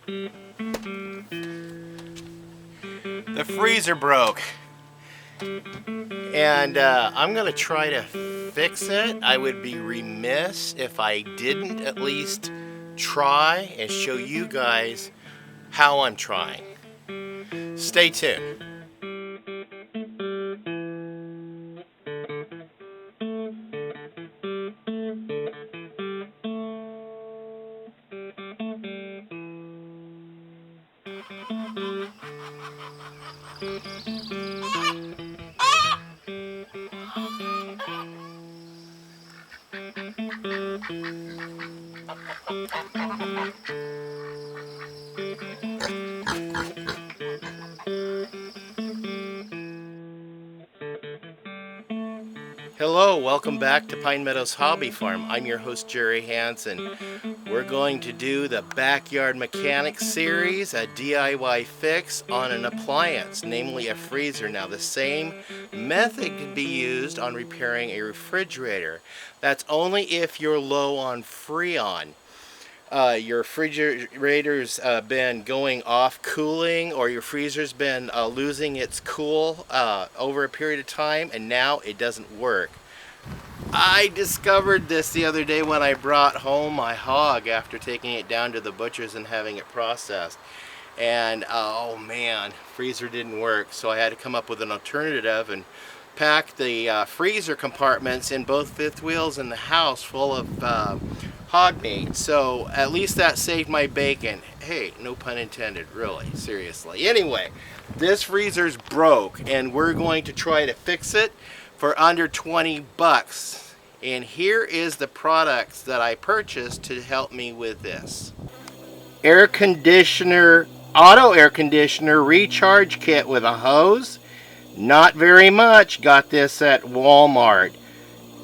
The freezer broke. And I'm going to try to fix it. I would be remiss if I didn't at least try and show you guys how I'm trying. Stay tuned. Hello, welcome back to Pine Meadows Hobby Farm. I'm your host, Jerry Hanson. We're going to do the Backyard Mechanics series, a DIY fix on an appliance, namely a freezer. Now, the same method can be used on repairing a refrigerator. That's only if you're low on Freon. Your refrigerator's been going off cooling, or your freezer's been losing its cool over a period of time, and now it doesn't work. I discovered this the other day when I brought home my hog after taking it down to the butcher's and having it processed. And oh man, freezer didn't work, so I had to come up with an alternative and pack the freezer compartments in both fifth wheels in the house full of hog meat. So at least that saved my bacon. Hey, no pun intended, really, seriously. Anyway, this freezer's broke and we're going to try to fix it for under 20 bucks. And here is the products that I purchased to help me with this. Air conditioner, auto air conditioner recharge kit with a hose. Not very much. Got this at Walmart.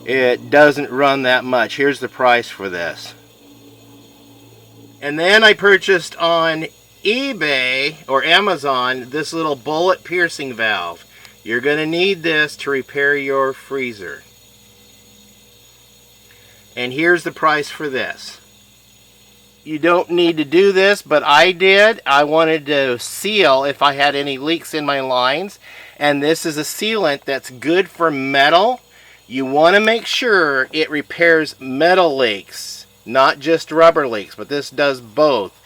It doesn't run that much. Here's the price for this. And then I purchased on eBay or Amazon this little bullet piercing valve. You're going to need this to repair your freezer. And here's the price for this. You don't need to do this, but I did. I wanted to seal if I had any leaks in my lines. And this is a sealant that's good for metal. You want to make sure it repairs metal leaks, not just rubber leaks, but this does both.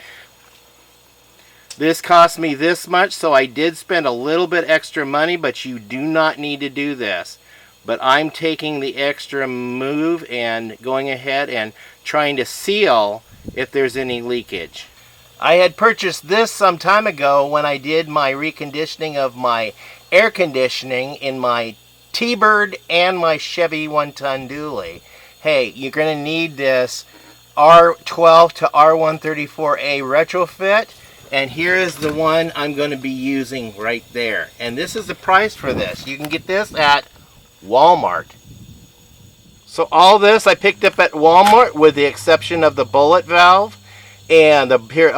This cost me this much, so I did spend a little bit extra money, but you do not need to do this. But I'm taking the extra move and going ahead and trying to seal if there's any leakage. I had purchased this some time ago when I did my reconditioning of my air conditioning in my T-Bird and my Chevy 1-ton dually. Hey, you're going to need this R12 to R134A retrofit, and here is the one I'm going to be using right there. And this is the price for this. You can get this at Walmart. So all this I picked up at Walmart with the exception of the bullet valve and the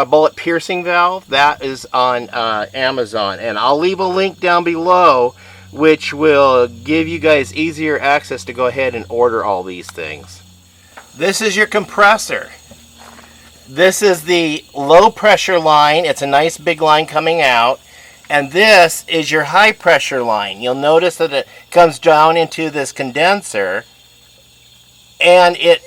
bullet piercing valve. That is on Amazon, and I'll leave a link down below which will give you guys easier access to go ahead and order all these things. This is your compressor. This is the low pressure line. It's a nice big line coming out. And this is your high pressure line. You'll notice that it comes down into this condenser and it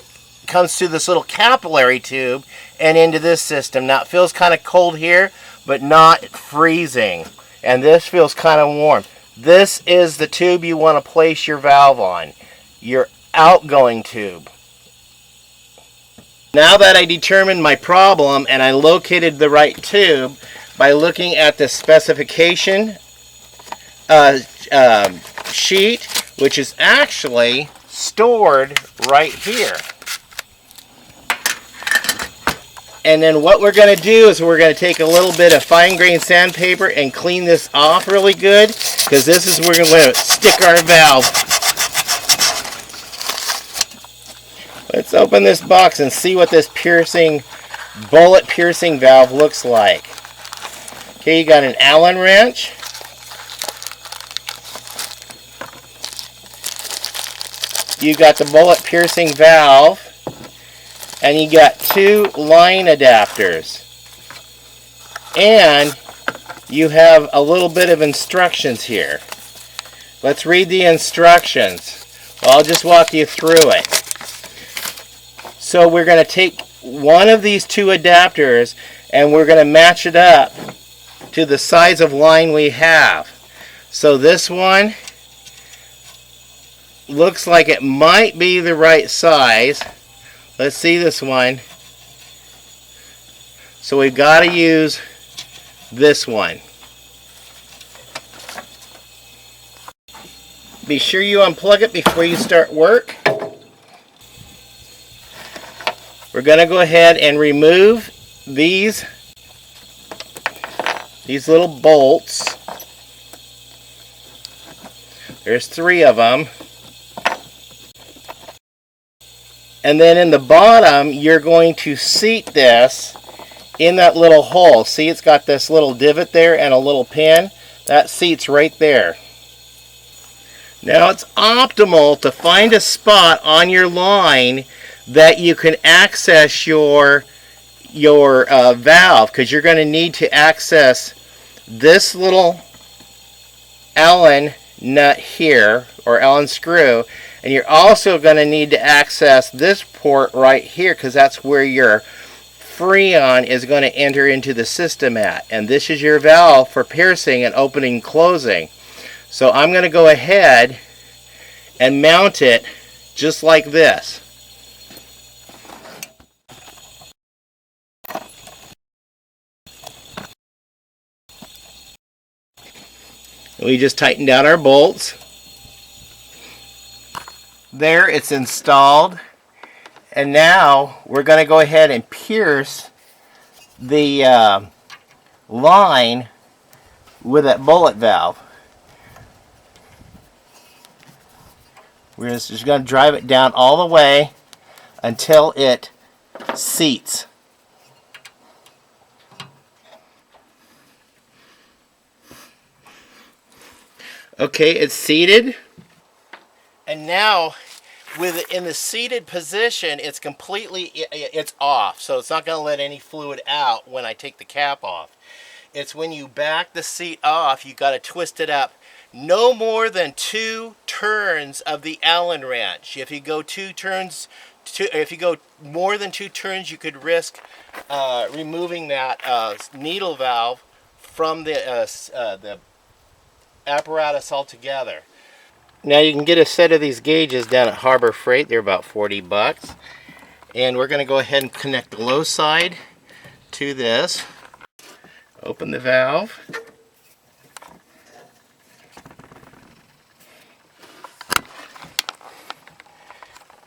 comes through this little capillary tube and into this system. Now it feels kind of cold here, but not freezing. And this feels kind of warm. This is the tube you want to place your valve on, your outgoing tube. Now that I determined my problem and I located the right tube by looking at the specification sheet, which is actually stored right here. And then what we're going to do is we're going to take a little bit of fine grained sandpaper and clean this off really good, because this is where we're going to stick our valve. Let's open this box and see what this bullet piercing valve looks like. Okay, you got an Allen wrench. You got the bullet piercing valve. And you got two line adapters. And you have a little bit of instructions here. Let's read the instructions. Well, I'll just walk you through it. So we're going to take one of these two adapters and we're going to match it up to the size of line we have. So this one looks like it might be the right size. Let's see this one. So we've got to use this one. Be sure you unplug it before you start work. We're going to go ahead and remove these little bolts. There's 3 of them. And then in the bottom, you're going to seat this in that little hole. See, it's got this little divot there and a little pin. That seats right there. Now it's optimal to find a spot on your line that you can access your valve, because you're going to need to access this little Allen nut here, or Allen screw, and you're also going to need to access this port right here, because that's where your Freon is going to enter into the system at, and this is your valve for piercing and opening and closing. So I'm going to go ahead and mount it just like this. We just tighten down our bolts. There, it's installed. And now we're going to go ahead and pierce the line with that bullet valve. We're just going to drive it down all the way until it seats. Okay, it's seated. And now, in the seated position, it's off. So it's not going to let any fluid out when I take the cap off. It's when you back the seat off, you got to twist it up no more than 2 turns of the Allen wrench. If you go more than 2 turns, you could risk removing that needle valve from the apparatus altogether. Now you can get a set of these gauges down at Harbor Freight. They're about 40 bucks. And we're going to go ahead and connect the low side to this. Open the valve.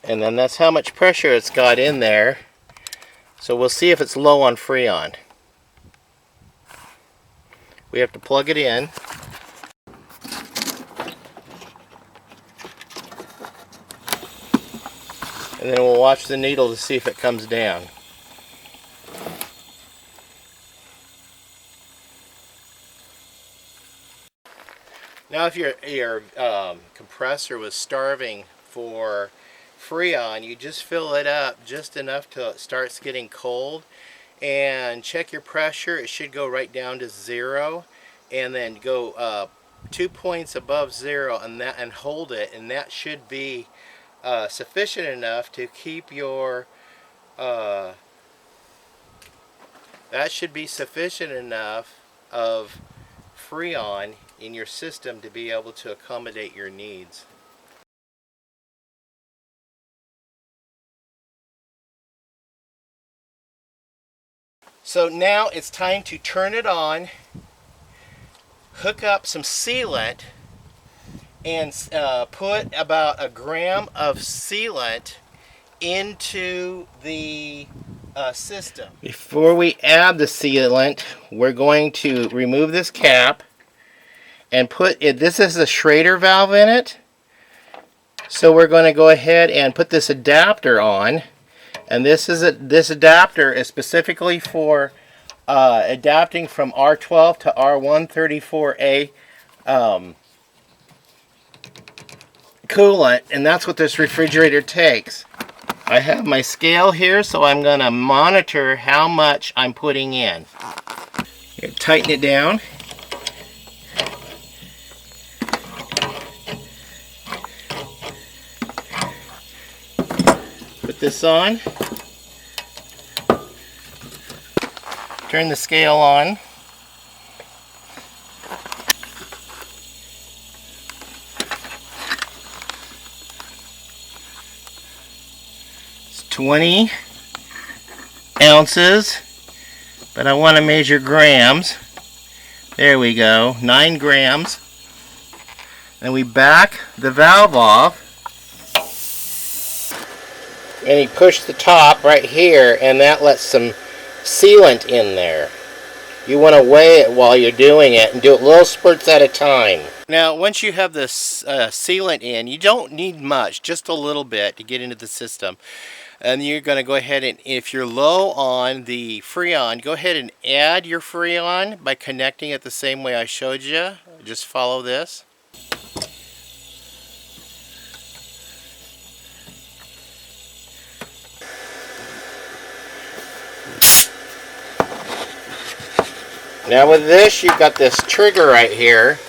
And then that's how much pressure it's got in there. So we'll see if it's low on Freon. We have to plug it in. And then we'll watch the needle to see if it comes down. Now if your compressor was starving for Freon, you just fill it up just enough till it starts getting cold, and check your pressure. It should go right down to 0, and then go 2 points above 0, and hold it, and that should be sufficient enough to keep your that should be sufficient enough of Freon in your system to be able to accommodate your needs. So now it's time to turn it on, hook up some sealant, and put about 1 gram of sealant into the system. Before we add the sealant, we're going to remove this cap and put it. This is a Schrader valve in it. So we're going to go ahead and put this adapter on. And this adapter is specifically for adapting from R12 to R134A coolant, and that's what this refrigerator takes. I have my scale here, so I'm going to monitor how much I'm putting in. Here, tighten it down. Put this on. Turn the scale on. It's 20 ounces, but I want to measure grams. There we go, 9 grams. Then we back the valve off. And you push the top right here, and that lets some sealant in there. You want to weigh it while you're doing it and do it little spurts at a time. Now, once you have the sealant in, you don't need much, just a little bit to get into the system. And you're going to go ahead and, if you're low on the Freon, go ahead and add your Freon by connecting it the same way I showed you. Just follow this. Now with this, you've got this trigger right here.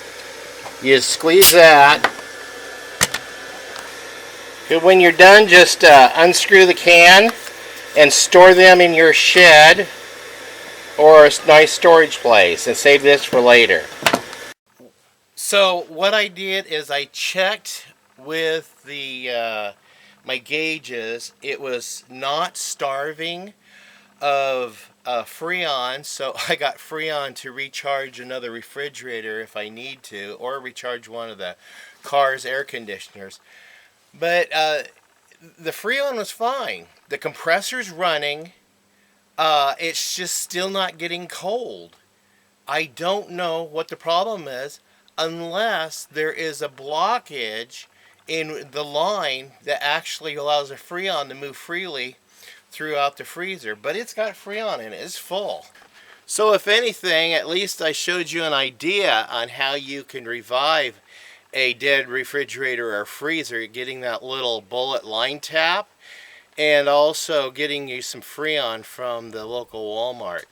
You squeeze that. And when you're done, just unscrew the can and store them in your shed or a nice storage place, and save this for later. So what I did is I checked with the my gauges. It was not starving of Freon, so I got Freon to recharge another refrigerator if I need to, or recharge one of the car's air conditioners. But the Freon was fine. The compressor's running. It's just still not getting cold. I don't know what the problem is, unless there is a blockage in the line that actually allows the Freon to move freely throughout the freezer. But it's got Freon in it. It's full. So if anything, at least I showed you an idea on how you can revive a dead refrigerator or freezer, getting that little bullet line tap, and also getting you some Freon from the local Walmart.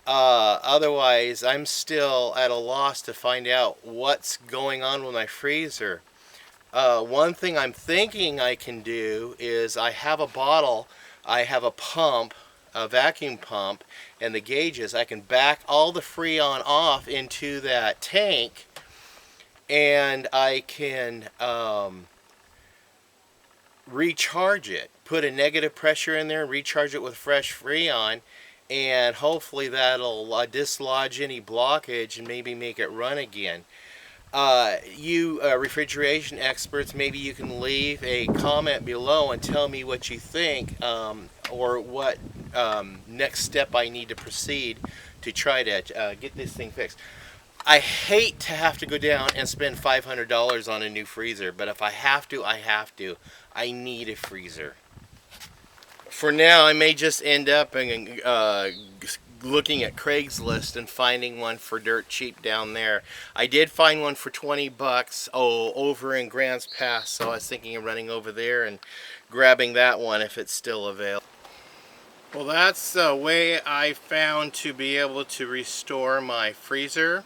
Otherwise, I'm still at a loss to find out what's going on with my freezer. One thing I'm thinking I can do is I have a bottle, I have a pump, a vacuum pump, and the gauges. I can back all the Freon off into that tank, and I can recharge it. Put a negative pressure in there and recharge it with fresh Freon, and hopefully that'll dislodge any blockage and maybe make it run again. You refrigeration experts, maybe you can leave a comment below and tell me what you think, or what next step I need to proceed to try to get this thing fixed. I hate to have to go down and spend $500 on a new freezer, but if I have to, I have to. I need a freezer. For now, I may just end up looking at Craigslist and finding one for dirt cheap down there. I did find one for 20 bucks over in Grants Pass, so I was thinking of running over there and grabbing that one if it's still available. Well, that's the way I found to be able to restore my freezer.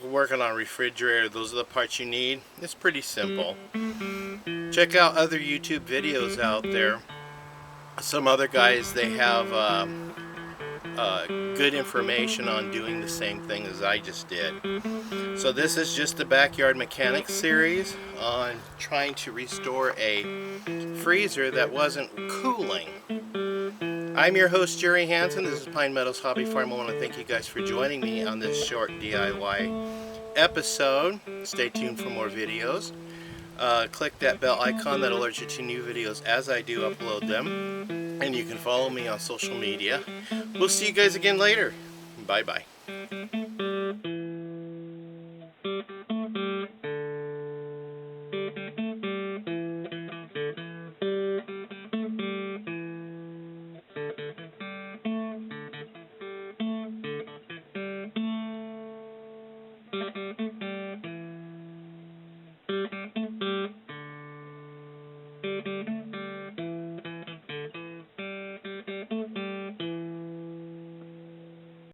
Working on a refrigerator, those are the parts you need. It's pretty simple. Check out other YouTube videos out there. Some other guys, they have good information on doing the same thing as I just did. So this is just the Backyard Mechanics series on trying to restore a freezer that wasn't cooling. I'm your host, Jaymi Hanson. This is Pine Meadows Hobby Farm. I want to thank you guys for joining me on this short DIY episode. Stay tuned for more videos. Click that bell icon that alerts you to new videos as I do upload them. And you can follow me on social media. We'll see you guys again later. Bye-bye.